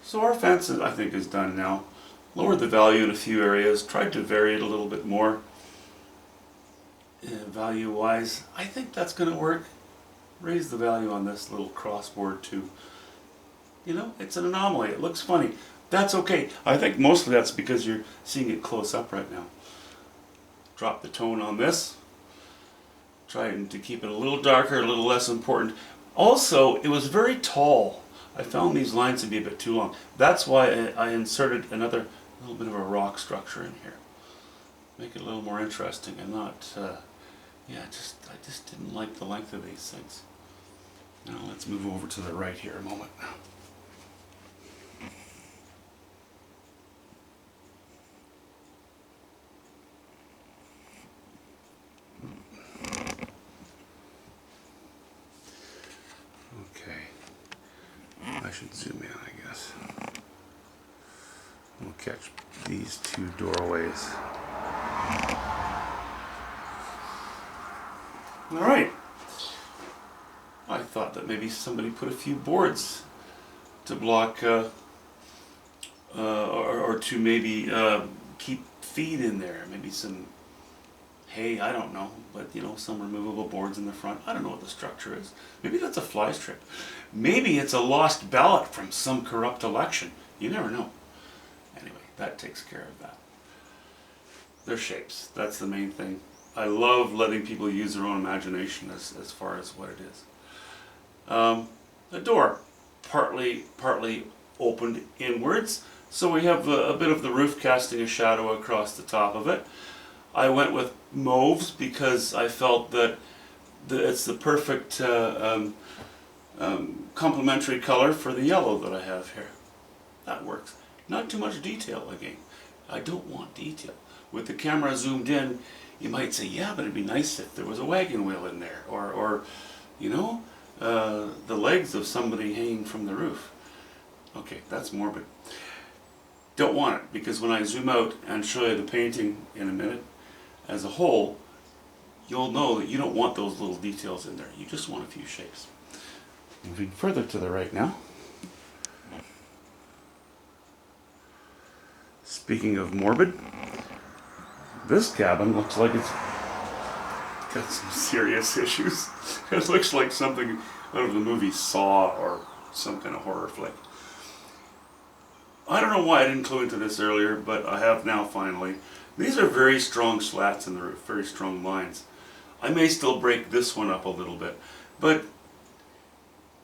So our fence, I think, is done now. Lowered the value in a few areas, tried to vary it a little bit more value-wise. I think that's going to work. Raise the value on this little crossboard too. You know, it's an anomaly. It looks funny. That's okay. I think mostly that's because you're seeing it close up right now. Drop the tone on this. Trying to keep it a little darker, a little less important. Also, it was very tall. I found these lines to be a bit too long. That's why I inserted another little bit of a rock structure in here. Make it a little more interesting and not, I just didn't like the length of these things. Now let's move over to the right here a moment. I should zoom in, I guess. We'll catch these two doorways. All right. I thought that maybe somebody put a few boards to block, or to maybe keep feed in there. Maybe some hay, I don't know, but you know, some removable boards in the front. I don't know what the structure is. Maybe that's a fly strip. Maybe it's a lost ballot from some corrupt election. You never know. Anyway, that takes care of that. They're shapes. That's the main thing. I love letting people use their own imagination as far as what it is. The door, partly opened inwards, so we have a bit of the roof casting a shadow across the top of it. I went with mauves because I felt that it's the perfect complementary color for the yellow that I have here. That works. Not too much detail again. I don't want detail. With the camera zoomed in, you might say, yeah, but it'd be nice if there was a wagon wheel in there, or you know, the legs of somebody hanging from the roof. Okay, that's morbid. Don't want it, because when I zoom out and show you the painting in a minute, as a whole, you'll know that you don't want those little details in there. You just want a few shapes. Moving further to the right now. Speaking of morbid, this cabin looks like it's got some serious issues. It looks like something out of the movie Saw or some kind of horror flick. I don't know why I didn't clue into this earlier, but I have now finally. These are very strong slats in the roof, very strong lines. I may still break this one up a little bit, but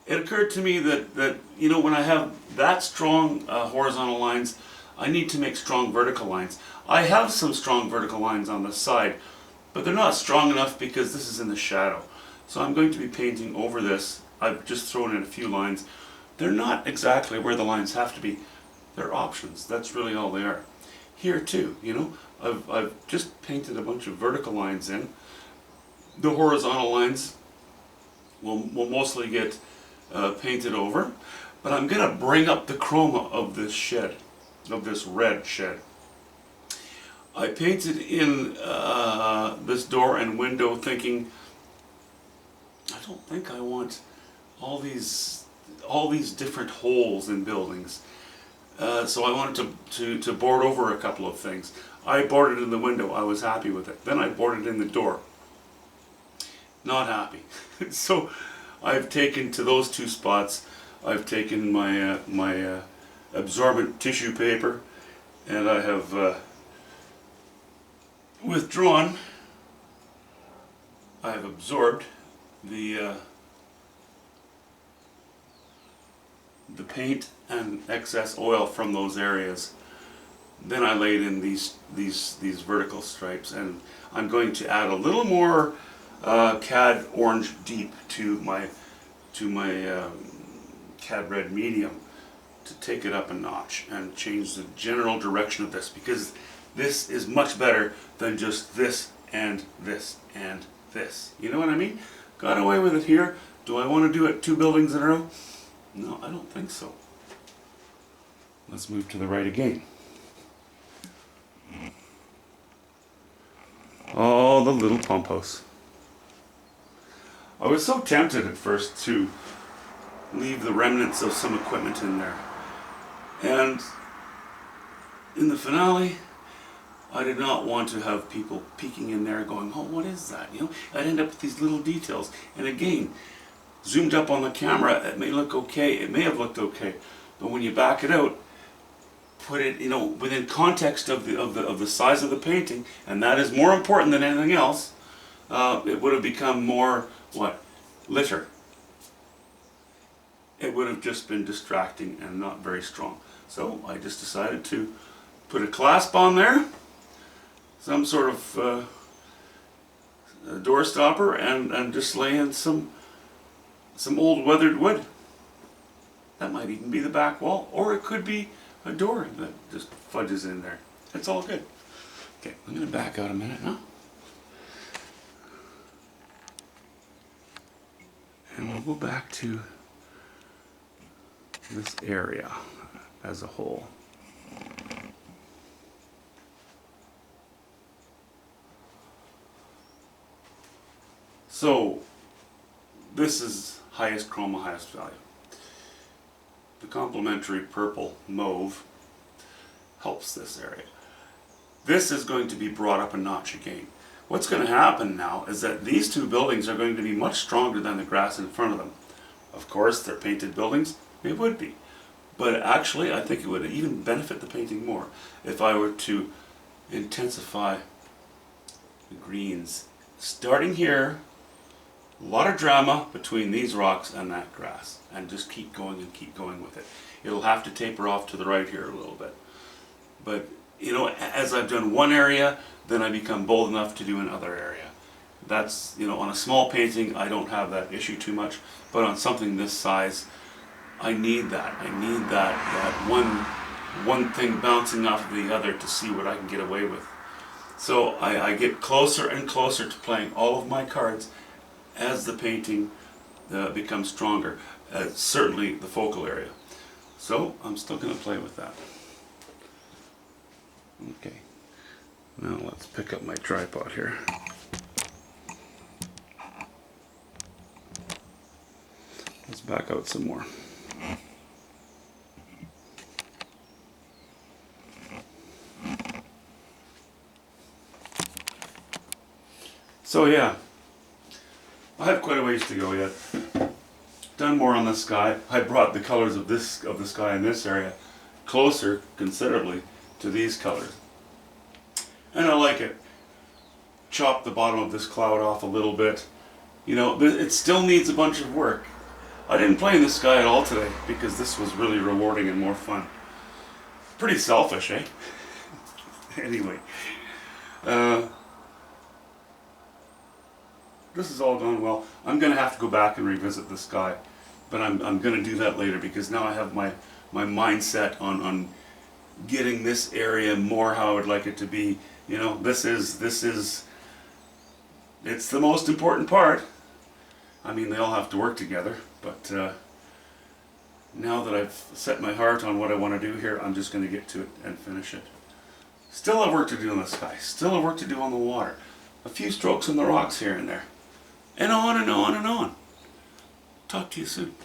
it occurred to me that you know, when I have that strong horizontal lines, I need to make strong vertical lines. I have some strong vertical lines on the side, but they're not strong enough because this is in the shadow. So I'm going to be painting over this. I've just thrown in a few lines. They're not exactly where the lines have to be. They're options. That's really all they are. Here too, you know, I've just painted a bunch of vertical lines in. The horizontal lines will mostly get painted over, but I'm going to bring up the chroma of this shed, of this red shed. I painted in this door and window thinking, I don't think I want all these different holes in buildings. So I wanted to board over a couple of things. I boarded in the window. I was happy with it. Then I boarded in the door. Not happy. So I've taken to those two spots, I've taken my absorbent tissue paper, and I have withdrawn. I have absorbed the paint and excess oil from those areas. Then I laid in these vertical stripes, and I'm going to add a little more Cad Orange Deep to my Cad Red Medium to take it up a notch and change the general direction of this, because this is much better than just this and this and this. You know what I mean? Got away with it here. Do I want to do it 2 buildings in a row? No, I don't think so. Let's move to the right again. Oh, the little pump house. I was so tempted at first to leave the remnants of some equipment in there. And in the finale, I did not want to have people peeking in there going, oh, what is that? You know, I'd end up with these little details. And again, zoomed up on the camera, it may look okay, it may have looked okay, but when you back it out, put it, you know, within context of the size of the painting, and that is more important than anything else, it would have become more, what, litter. It would have just been distracting and not very strong. So I just decided to put a clasp on there, some sort of door stopper, and just lay in some old weathered wood. That might even be the back wall, or it could be a door that just fudges in there. It's all good. Okay, I'm going to back out a minute now. And we'll go back to this area as a whole. So this is highest chroma, highest value. The complementary purple mauve helps this area. This is going to be brought up a notch again. What's going to happen now is that these two buildings are going to be much stronger than the grass in front of them. Of course, they're painted buildings. They would be. But actually, I think it would even benefit the painting more if I were to intensify the greens. Starting here, a lot of drama between these rocks and that grass, and just keep going and keep going with it. It'll have to taper off to the right here a little bit. But, you know, as I've done one area, then I become bold enough to do another area. That's, you know, on a small painting, I don't have that issue too much, but on something this size, I need that. I need that one thing bouncing off of the other to see what I can get away with. So I get closer and closer to playing all of my cards as the painting becomes stronger, certainly the focal area. So I'm still going to play with that. Okay, now let's pick up my tripod here. Let's back out some more. So yeah, I have quite a ways to go yet. Done more on the sky. I brought the colors of the sky in this area closer considerably to these colors. And I like it. Chop the bottom of this cloud off a little bit. You know, it still needs a bunch of work. I didn't play in the sky at all today because this was really rewarding and more fun. Pretty selfish, eh? Anyway. This has all gone well. I'm going to have to go back and revisit the sky, but I'm going to do that later because now I have my mindset on getting this area more how I would like it to be. You know, this is it's the most important part. I mean, they all have to work together, but now that I've set my heart on what I want to do here, I'm just going to get to it and finish it. Still have work to do in the sky, still have work to do on the water. A few strokes on the rocks here and there. And on and on and on. Talk to you soon.